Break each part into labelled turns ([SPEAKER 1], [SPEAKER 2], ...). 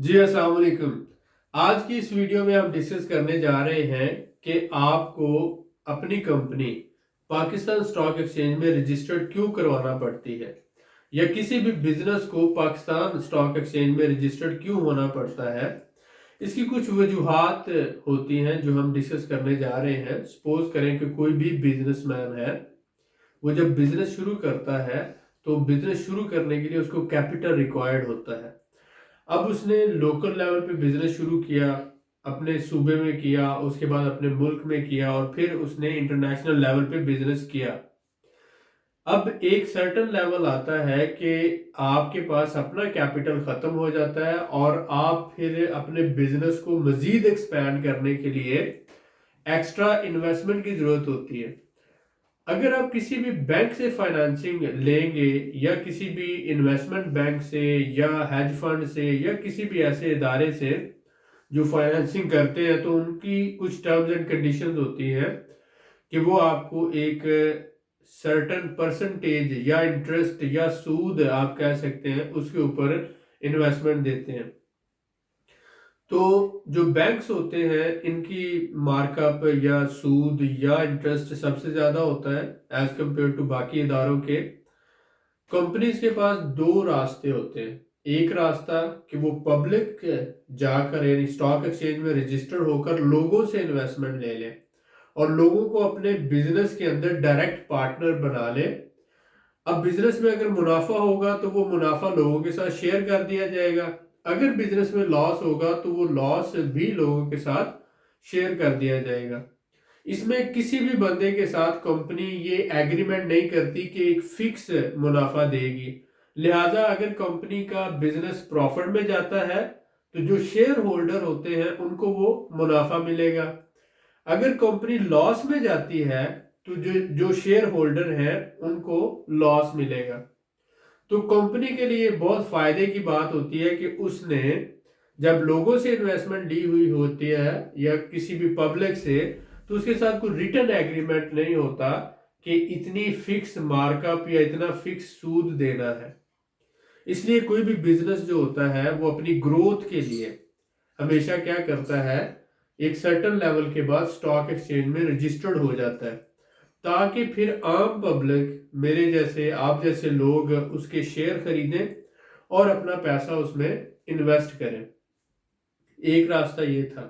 [SPEAKER 1] जी अस्सलाम वालेकुम। आज की इस वीडियो में हम डिस्कस करने जा रहे हैं कि आपको अपनी कंपनी पाकिस्तान स्टॉक एक्सचेंज में रजिस्टर्ड क्यों करवाना पड़ती है, या किसी भी बिजनेस को पाकिस्तान स्टॉक एक्सचेंज में रजिस्टर्ड क्यों होना पड़ता है। इसकी कुछ वजूहात होती हैं जो हम डिस्कस करने जा रहे हैं। सपोज करें कि कोई भी बिजनेसमैन है, वो जब बिजनेस शुरू करता है तो बिजनेस शुरू करने के लिए उसको कैपिटल रिक्वायर्ड होता है। अब उसने लोकल लेवल पे बिजनेस शुरू किया, अपने सूबे में किया, उसके बाद अपने मुल्क में किया, और फिर उसने इंटरनेशनल लेवल पे बिजनेस किया। अब एक सर्टेन लेवल आता है कि आपके पास अपना कैपिटल खत्म हो जाता है और आप फिर अपने बिजनेस को मजीद एक्सपैंड करने के लिए एक्स्ट्रा इन्वेस्टमेंट की जरूरत होती है। अगर आप किसी भी बैंक से फाइनेंसिंग लेंगे, या किसी भी इन्वेस्टमेंट बैंक से, या हेज फंड से, या किसी भी ऐसे इदारे से जो फाइनेंसिंग करते हैं, तो उनकी कुछ टर्म्स एंड कंडीशंस होती हैं कि वो आपको एक सर्टेन परसेंटेज या इंटरेस्ट या सूद आप कह सकते हैं उसके ऊपर इन्वेस्टमेंट देते हैं। तो जो बैंक्स होते हैं, इनकी मार्कअप या सूद या इंटरेस्ट सबसे ज्यादा होता है एज कंपेयर टू बाकी इदारों के। कंपनीज के पास दो रास्ते होते हैं। एक रास्ता कि वो पब्लिक जाकर यानी स्टॉक एक्सचेंज में रजिस्टर होकर लोगों से इन्वेस्टमेंट ले लें और लोगों को अपने बिजनेस के अंदर डायरेक्ट पार्टनर बना ले। अब बिजनेस में अगर मुनाफा होगा तो वो मुनाफा लोगों के साथ शेयर कर दिया जाएगा। अगर बिजनेस में लॉस होगा तो वो लॉस भी लोगों के साथ शेयर कर दिया जाएगा। इसमें किसी भी बंदे के साथ कंपनी ये एग्रीमेंट नहीं करती कि एक फिक्स मुनाफा देगी। लिहाजा अगर कंपनी का बिजनेस प्रॉफिट में जाता है तो जो शेयर होल्डर होते हैं उनको वो मुनाफा मिलेगा। अगर कंपनी लॉस में जाती है तो जो जो शेयर होल्डर हैं उनको लॉस मिलेगा। तो कंपनी के लिए बहुत फायदे की बात होती है कि उसने जब लोगों से इन्वेस्टमेंट ली हुई होती है या किसी भी पब्लिक से, तो उसके साथ कोई रिटर्न एग्रीमेंट नहीं होता कि इतनी फिक्स मार्कअप या इतना फिक्स सूद देना है। इसलिए कोई भी बिजनेस जो होता है वो अपनी ग्रोथ के लिए हमेशा क्या करता है, एक सर्टेन लेवल के बाद स्टॉक एक्सचेंज में रजिस्टर्ड हो जाता है, ताकि फिर आम पब्लिक, मेरे जैसे आप जैसे लोग उसके शेयर खरीदें और अपना पैसा उसमें इन्वेस्ट करें। एक रास्ता ये था।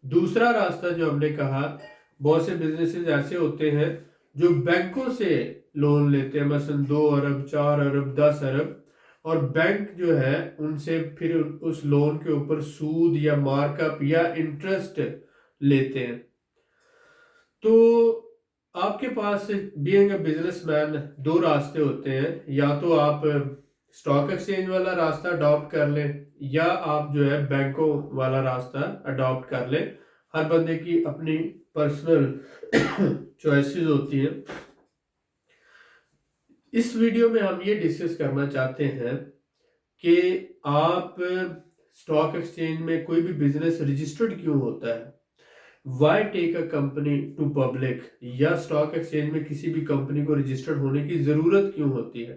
[SPEAKER 1] दूसरा रास्ता जो हमने कहा, बहुत से बिजनेसेस ऐसे होते हैं जो बैंकों से लोन लेते हैं, मसलन 2 अरब, 4 अरब, 10 अरब, और बैंक जो है उनसे फिर उस लोन के ऊपर सूद या मार्कअप या इंटरेस्ट लेते हैं। तो आपके पास बीइंग अ बिजनेसमैन दो रास्ते होते हैं। या तो आप स्टॉक एक्सचेंज वाला रास्ता अडॉप्ट कर लें, या आप जो है बैंकों वाला रास्ता अडॉप्ट कर लें। हर बंदे की अपनी पर्सनल चॉइसेस होती हैं। इस वीडियो में हम ये डिस्कस करना चाहते हैं कि आप स्टॉक एक्सचेंज में कोई भी बिजनेस रजिस्टर्ड क्यों होता है, why take a company to public, या स्टॉक एक्सचेंज में किसी भी कंपनी को रजिस्टर्ड होने की जरूरत क्यों होती है।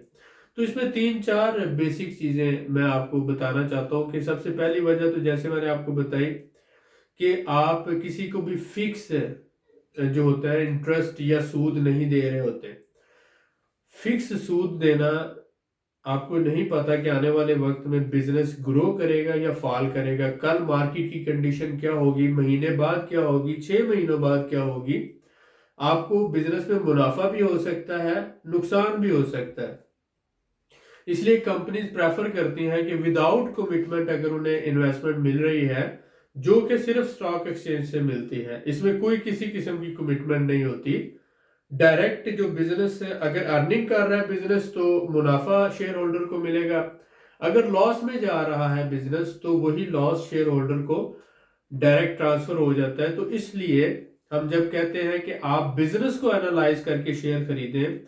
[SPEAKER 1] तो इसमें 3-4 बेसिक चीजें मैं आपको बताना चाहता हूँ कि सबसे पहली वजह तो जैसे मैंने आपको बताई कि आप किसी को भी फिक्स जो होता है इंटरेस्ट या सूद नहीं दे रहे होते। फिक्स सूद देना, आपको नहीं पता कि आने वाले वक्त में बिजनेस ग्रो करेगा या फॉल करेगा, कल मार्केट की कंडीशन क्या होगी, महीने बाद क्या होगी, 6 महीनों बाद क्या होगी। आपको बिजनेस में मुनाफा भी हो सकता है, नुकसान भी हो सकता है। इसलिए कंपनीज प्रेफर करती हैं कि विदाउट कमिटमेंट अगर उन्हें इन्वेस्टमेंट मिल रही है, जो कि सिर्फ स्टॉक एक्सचेंज से मिलती है, इसमें कोई किसी किस्म की कमिटमेंट नहीं होती। डायरेक्ट जो बिजनेस है, अगर अर्निंग कर रहा है बिजनेस तो मुनाफा शेयर होल्डर को मिलेगा। अगर लॉस में जा रहा है बिजनेस तो वही लॉस शेयर होल्डर को डायरेक्ट ट्रांसफर हो जाता है। तो इसलिए हम जब कहते हैं कि आप बिजनेस को एनालाइज करके शेयर खरीदें,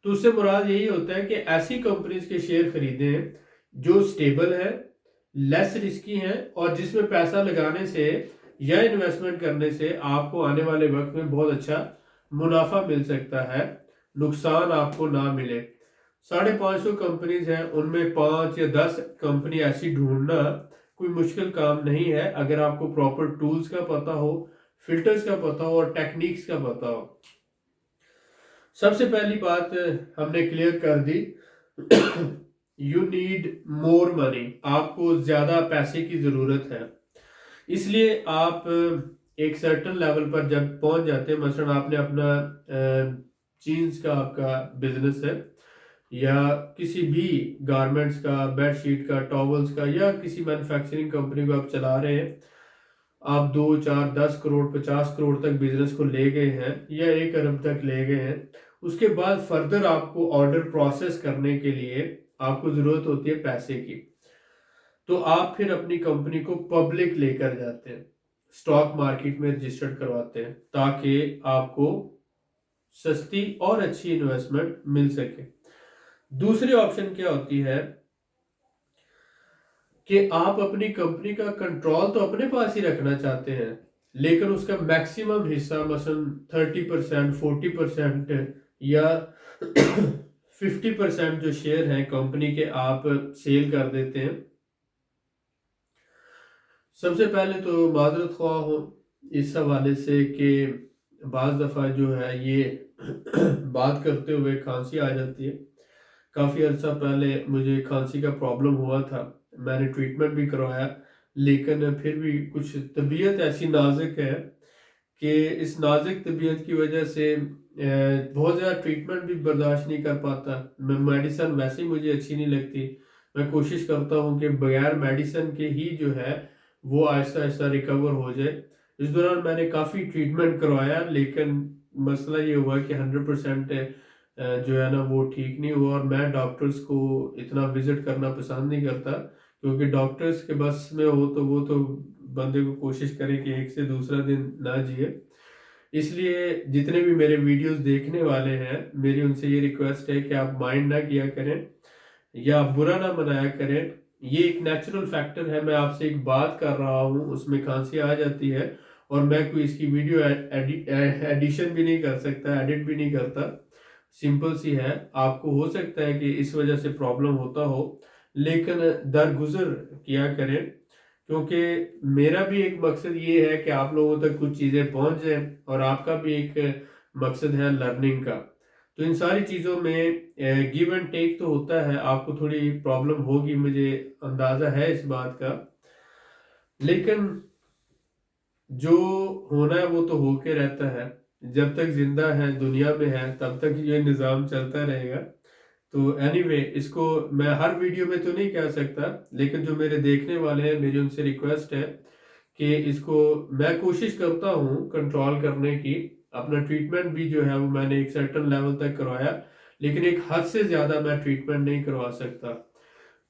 [SPEAKER 1] तो उससे मुराद यही होता है कि ऐसी कंपनीज के शेयर खरीदें जो स्टेबल है, लेस रिस्की है, और जिसमें पैसा लगाने से या इन्वेस्टमेंट करने से आपको आने वाले वक्त में बहुत अच्छा मुनाफा मिल सकता है, नुकसान आपको ना मिले। 550 कंपनीज हैं, उनमें 5 या 10 कंपनी ऐसी ढूंढना कोई मुश्किल काम नहीं है, अगर आपको प्रॉपर टूल्स का पता हो, फिल्टर्स का पता हो और टेक्निक्स का पता हो। सबसे पहली बात हमने क्लियर कर दी, यू नीड मोर मनी, आपको ज्यादा पैसे की जरूरत है। इसलिए आप एक सर्टन लेवल पर जब पहुंच जाते हैं, मसलन आपने अपना जीन्स का आपका बिजनेस है या किसी भी गारमेंट्स का, बेडशीट का, टॉवल्स का, या किसी मैन्युफैक्चरिंग कंपनी को आप चला रहे हैं, आप 2, 4, 10 करोड़ 50 करोड़ तक बिजनेस को ले गए हैं या 1 अरब तक ले गए हैं, उसके बाद फर्दर आपको ऑर्डर प्रोसेस करने के लिए आपको जरूरत होती है पैसे की। तो आप फिर अपनी कंपनी को पब्लिक लेकर जाते हैं, स्टॉक मार्केट में रजिस्टर्ड करवाते हैं, ताकि आपको सस्ती और अच्छी इन्वेस्टमेंट मिल सके। दूसरी ऑप्शन क्या होती है कि आप अपनी कंपनी का कंट्रोल तो अपने पास ही रखना चाहते हैं, लेकिन उसका मैक्सिमम हिस्सा मसलन 30%, 40% या 50% जो शेयर हैं कंपनी के, आप सेल कर देते हैं। सबसे पहले तो माजरत ख्वाह हो इस हवाले से कि बाज़ दफ़ा जो है ये बात करते हुए खांसी आ जाती है। काफ़ी अर्सा पहले मुझे खांसी का प्रॉब्लम हुआ था, मैंने ट्रीटमेंट भी करवाया, लेकिन फिर भी कुछ तबीयत ऐसी नाजुक है कि इस नाजुक तबीयत की वजह से बहुत ज़्यादा ट्रीटमेंट भी बर्दाश्त नहीं कर पाता। मैं मेडिसिन वैसे ही मुझे अच्छी नहीं लगती, मैं कोशिश करता हूँ कि बगैर मेडिसिन के ही जो है वो आहिस्ता आहिस्ता रिकवर हो जाए। इस दौरान मैंने काफ़ी ट्रीटमेंट करवाया, लेकिन मसला ये हुआ कि 100% जो है ना वो ठीक नहीं हुआ। और मैं डॉक्टर्स को इतना विजिट करना पसंद नहीं करता, क्योंकि डॉक्टर्स के बस में हो तो वो तो बंदे को कोशिश करे कि एक से दूसरा दिन ना जिए। इसलिए जितने भी मेरे वीडियोस देखने वाले हैं, मेरी उनसे ये रिक्वेस्ट है कि आप माइंड ना किया करें या बुरा ना मनाया करें। ये एक नेचुरल फैक्टर है, मैं आपसे एक बात कर रहा हूँ उसमें खांसी आ जाती है और मैं कोई इसकी वीडियो एडिशन भी नहीं कर सकता, एडिट भी नहीं करता। सिंपल सी है, आपको हो सकता है कि इस वजह से प्रॉब्लम होता हो, लेकिन दरगुजर किया करें, क्योंकि मेरा भी एक मकसद ये है कि आप लोगों तक कुछ चीज़ें पहुंच जाएं और आपका भी एक मकसद है लर्निंग का। तो इन सारी चीज़ों में गिव एंड टेक तो होता है, आपको थोड़ी प्रॉब्लम होगी, मुझे अंदाज़ा है इस बात का, लेकिन जो होना है वो तो होके रहता है। जब तक जिंदा है, दुनिया में है, तब तक ये निज़ाम चलता रहेगा। तो एनीवे इसको मैं हर वीडियो में तो नहीं कह सकता, लेकिन जो मेरे देखने वाले हैं मेरी उनसे रिक्वेस्ट है कि इसको मैं कोशिश करता हूँ कंट्रोल करने की। अपना ट्रीटमेंट भी जो है वो मैंने एक सर्टन लेवल तक करवाया, लेकिन एक हद से ज़्यादा मैं ट्रीटमेंट नहीं करवा सकता,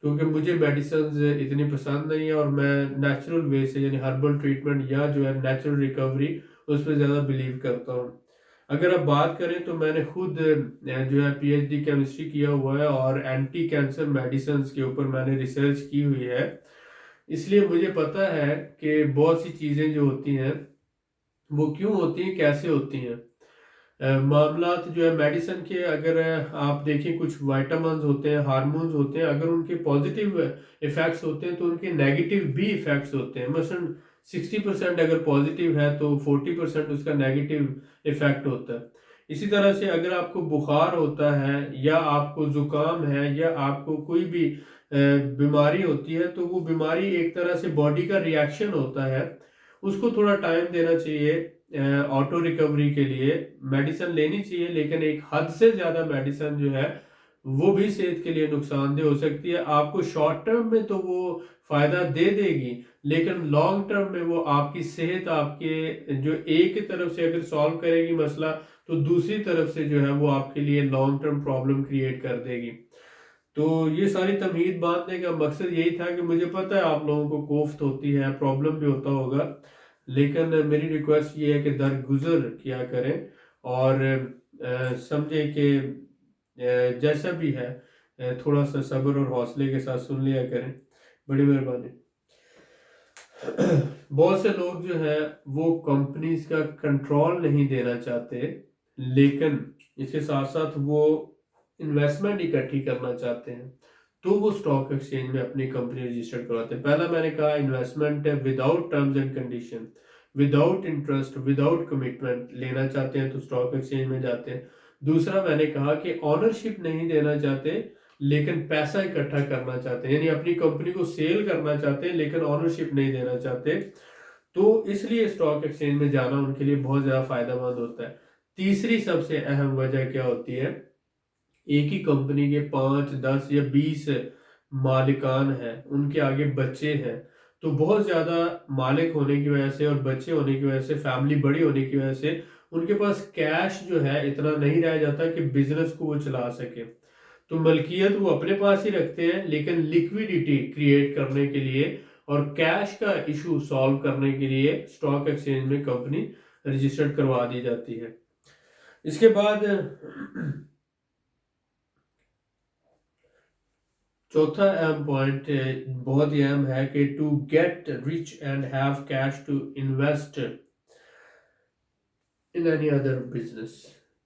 [SPEAKER 1] क्योंकि मुझे मेडिसिन इतनी पसंद नहीं है और मैं नेचुरल वे से यानी हर्बल ट्रीटमेंट या जो है नेचुरल रिकवरी उस पर ज़्यादा बिलीव करता हूँ। अगर आप बात करें तो मैंने खुद जो है पीएचडी केमिस्ट्री किया हुआ है और एंटी कैंसर मेडिसिन के ऊपर मैंने रिसर्च की हुई है, इसलिए मुझे पता है कि बहुत सी चीज़ें जो होती हैं वो क्यों होती हैं, कैसे होती हैं। मामलात जो है मेडिसिन के, अगर आप देखें कुछ विटामिन्स होते हैं, हार्मोन्स होते हैं, अगर उनके पॉजिटिव इफेक्ट्स होते हैं तो उनके नेगेटिव भी इफेक्ट्स होते हैं। मसलन 60% अगर पॉजिटिव है तो 40% उसका नेगेटिव इफेक्ट होता है। इसी तरह से अगर आपको बुखार होता है या आपको जुकाम है या आपको कोई भी बीमारी होती है, तो वो बीमारी एक तरह से बॉडी का रिएक्शन होता है, उसको थोड़ा टाइम देना चाहिए। ऑटो रिकवरी के लिए मेडिसिन लेनी चाहिए, लेकिन एक हद से ज़्यादा मेडिसिन जो है वो भी सेहत के लिए नुकसानदेह हो सकती है। आपको शॉर्ट टर्म में तो वो फायदा दे देगी, लेकिन लॉन्ग टर्म में वो आपकी सेहत, आपके जो एक तरफ से अगर सॉल्व करेगी मसला, तो दूसरी तरफ से जो है वो आपके लिए लॉन्ग टर्म प्रॉब्लम क्रिएट कर देगी। तो ये सारी तमहीद बांधने का मकसद यही था कि मुझे पता है आप लोगों को कोफ्त होती है, प्रॉब्लम भी होता होगा, लेकिन मेरी रिक्वेस्ट ये है कि दरगुजर किया करें और समझें कि जैसा भी है थोड़ा सा सब्र और हौसले के साथ सुन लिया करें। बड़ी मेहरबानी। बहुत से लोग जो है वो कंपनीज का कंट्रोल नहीं देना चाहते, लेकिन इसके साथ साथ वो इन्वेस्टमेंट इकट्ठी करना चाहते हैं। तो वो स्टॉक एक्सचेंज में अपनी कंपनी रजिस्टर्ड करवाते हैं। पहला मैंने कहा इन्वेस्टमेंट है without terms and condition, without interest, without commitment लेना चाहते हैं तो स्टॉक एक्सचेंज में जाते हैं। दूसरा मैंने कहा कि ऑनरशिप नहीं देना चाहते लेकिन पैसा इकट्ठा करना चाहते हैं, यानी अपनी कंपनी को सेल करना चाहते हैं लेकिन ऑनरशिप नहीं देना चाहते, तो इसलिए स्टॉक एक्सचेंज में जाना उनके लिए बहुत ज्यादा फायदेमंद होता है। तीसरी सबसे अहम वजह क्या होती है, एक ही कंपनी के 5, 10 या 20 मालिकान हैं, उनके आगे बच्चे हैं, तो बहुत ज्यादा मालिक होने की वजह से और बच्चे होने की वजह से, फैमिली बड़ी होने की वजह से उनके पास कैश जो है इतना नहीं रह जाता कि बिजनेस को वो चला सके। तो मलकियत वो अपने पास ही रखते हैं लेकिन लिक्विडिटी क्रिएट करने के लिए और कैश का इशू सॉल्व करने के लिए स्टॉक एक्सचेंज में कंपनी रजिस्टर्ड करवा दी जाती है। इसके बाद चौथा अहम पॉइंट बहुत ही अहम है कि to get rich and have cash to invest in any other business,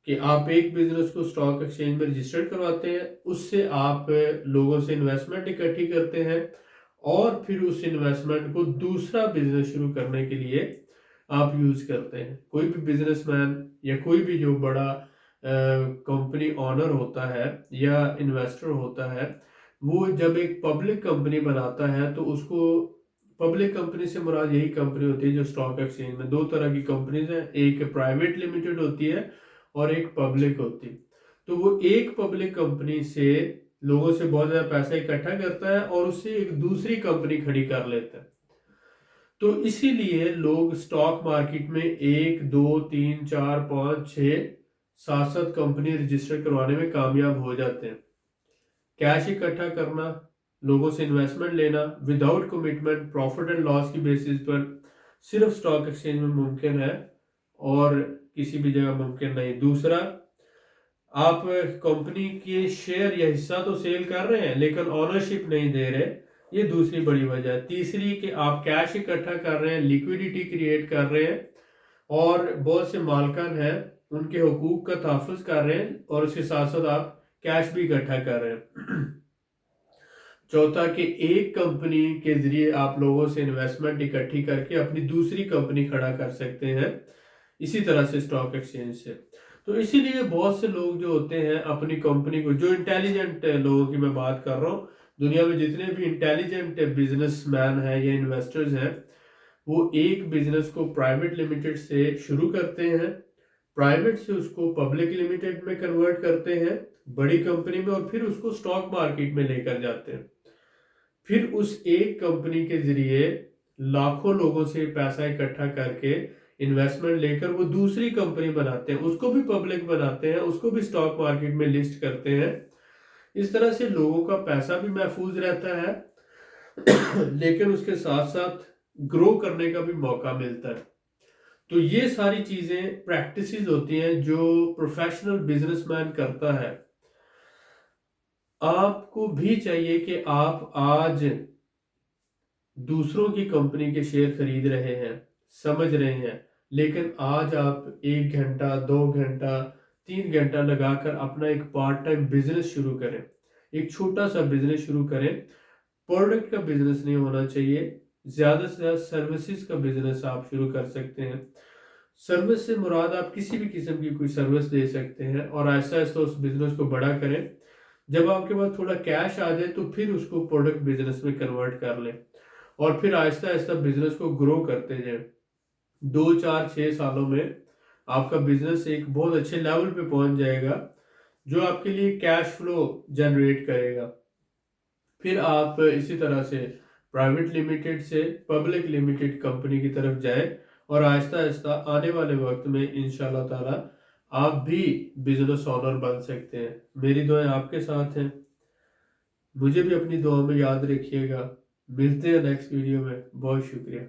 [SPEAKER 1] कि आप एक बिजनेस को स्टॉक एक्सचेंज में रजिस्टर्ड करवाते हैं, उससे आप लोगों से इन्वेस्टमेंट इकट्ठी करते हैं और फिर उस इन्वेस्टमेंट को दूसरा बिजनेस शुरू करने के लिए आप यूज करते हैं। कोई भी बिजनेसमैन या कोई भी जो बड़ा कंपनी ऑनर होता है या इन्वेस्टर होता है, वो जब एक पब्लिक कंपनी बनाता है तो उसको, पब्लिक कंपनी से मुराद यही कंपनी होती है जो स्टॉक एक्सचेंज में, दो तरह की कंपनीज हैं, एक प्राइवेट लिमिटेड होती है और एक पब्लिक होती है। तो वो एक पब्लिक कंपनी से लोगों से बहुत ज्यादा पैसा इकट्ठा करता है और उससे एक दूसरी कंपनी खड़ी कर लेता है। तो इसीलिए लोग स्टॉक मार्केट में 1, 2, 3, 4, 5, 6, 7 कंपनी रजिस्टर करवाने में कामयाब हो जाते हैं। कैश इकट्ठा करना, लोगों से इन्वेस्टमेंट लेना without commitment, profit and loss की बेसिस पर सिर्फ स्टॉक एक्सचेंज में मुमकिन है और किसी भी जगह मुमकिन नहीं। दूसरा, आप कंपनी के शेयर या हिस्सा तो सेल कर रहे हैं लेकिन ऑनरशिप नहीं दे रहे, ये दूसरी बड़ी वजह है। तीसरी कि आप कैश इकट्ठा कर रहे हैं, लिक्विडिटी क्रिएट कर रहे हैं और बहुत से मालकान हैं उनके हुकूक का तहफ़्फ़ुज़ कर रहे हैं और उसके साथ साथ आप कैश भी इकट्ठा कर रहे हैं। चौथा कि एक कंपनी के जरिए आप लोगों से इन्वेस्टमेंट इकट्ठी करके अपनी दूसरी कंपनी खड़ा कर सकते हैं, इसी तरह से स्टॉक एक्सचेंज से। तो इसीलिए बहुत से लोग जो होते हैं अपनी कंपनी को, जो इंटेलिजेंट लोगों की मैं बात कर रहा हूँ, दुनिया में जितने भी इंटेलिजेंट बिजनेसमैन हैं या इन्वेस्टर्स हैं, वो एक बिजनेस को प्राइवेट लिमिटेड से शुरू करते हैं, प्राइवेट से उसको पब्लिक लिमिटेड में कन्वर्ट करते हैं, बड़ी कंपनी में, और फिर उसको स्टॉक मार्केट में लेकर जाते हैं। फिर उस एक कंपनी के जरिए लाखों लोगों से पैसा इकट्ठा करके इन्वेस्टमेंट लेकर वो दूसरी कंपनी बनाते हैं, उसको भी पब्लिक बनाते हैं, उसको भी स्टॉक मार्केट में लिस्ट करते हैं। इस तरह से लोगों का पैसा भी महफूज रहता है लेकिन उसके साथ साथ ग्रो करने का भी मौका मिलता है। तो ये सारी चीजें प्रैक्टिसेस होती हैं जो प्रोफेशनल बिजनेसमैन करता है। आपको भी चाहिए कि आप आज दूसरों की कंपनी के शेयर खरीद रहे हैं, समझ रहे हैं, लेकिन आज आप 1 घंटा, 2 घंटा, 3 घंटा लगाकर अपना एक पार्ट टाइम बिजनेस शुरू करें, एक छोटा सा बिजनेस शुरू करें। प्रोडक्ट का बिजनेस नहीं होना चाहिए, ज्यादा से ज्यादा सर्विसेज का बिजनेस आप शुरू कर सकते हैं। सर्विस से मुराद आप किसी भी किस्म की कोई सर्विस दे सकते हैं और ऐसा ऐसा उस बिजनेस को बड़ा करें। जब आपके पास थोड़ा कैश आ जाए तो फिर उसको प्रोडक्ट बिजनेस में कन्वर्ट कर लें और फिर आहिस्ता आहिस्ता बिजनेस को ग्रो करते जाएं। 2, 4, 6 सालों में आपका बिजनेस एक बहुत अच्छे लेवल पे पहुंच जाएगा जो आपके लिए कैश फ्लो जनरेट करेगा। फिर आप इसी तरह से प्राइवेट लिमिटेड से पब्लिक लिमिटेड कंपनी की तरफ जाएं और आहिस्ता आहिस्ता आने वाले वक्त में इंशाल्लाह ताला आप भी बिजनेस ओनर बन सकते हैं। मेरी दुआएं आपके साथ हैं, मुझे भी अपनी दुआ में याद रखिएगा। मिलते हैं नेक्स्ट वीडियो में, बहुत शुक्रिया।